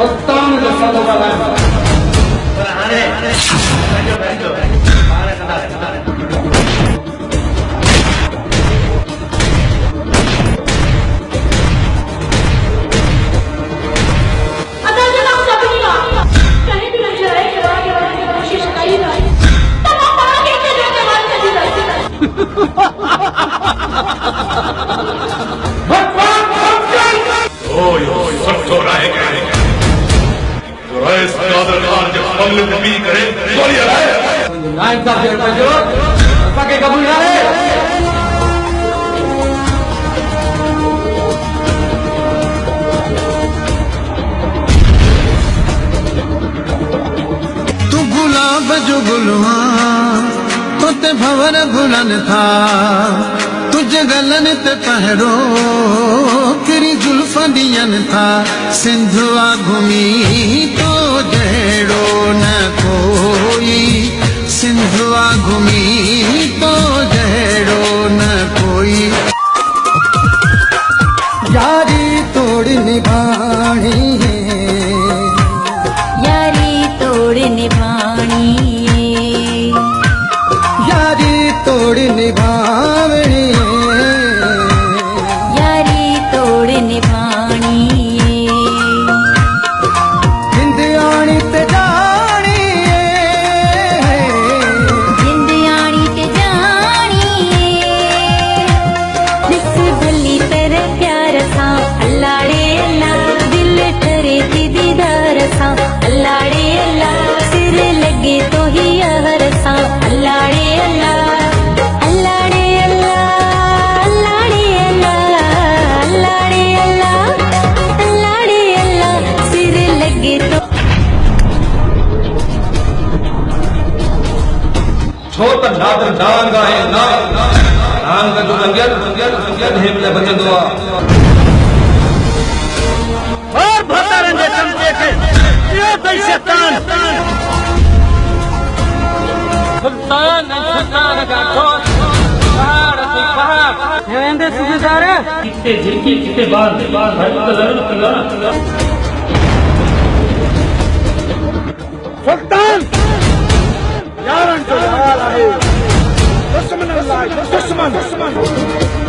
सुल्तान जो सालो ॻाल्हाइण पर हाणे पंहिंजो हाणे कंदासीं तू गुलाब जो गुलवा तो ते भवर भुलन था तुझे गलन ते पहरो किरी जुल्फा दियन था सिंधुआ घूमी तो जड़ो न कोई सिंधुआ घूमी तो जड़ो न कोई यारी तोड़ निभानी है यारी तोड़ निभानी यारी तोड़ निभावनी यारी तोड़ निभानी जिंदयानी ते जानी जिंदयानी ते जानी दिस भली तेरे प्यार सा अल्लाड़े अल्लाह दिल ठरे थी दीदार सा अल्लाड़े अल्लाह सिर लगे तो ही यार सा अल्लाड़े अल्लाह अल्लाड़े अल्लाह अल्लाड़े अल्लाह अल्लाड़े अल्लाह सिर लगे तो छो त नादर डांग आहे डांग जो लंगर हेमले बचंदो आहे और भतरन जे चमचे खे इहो तई शैतान सुल्तान का दोस्त पहाड़ थी पहाड़ हेवेंदे सुबेदार किते झिरकी किते बार भाई सुल्तान यारन जो यार आहे दुश्मन अल्लाह दुश्मन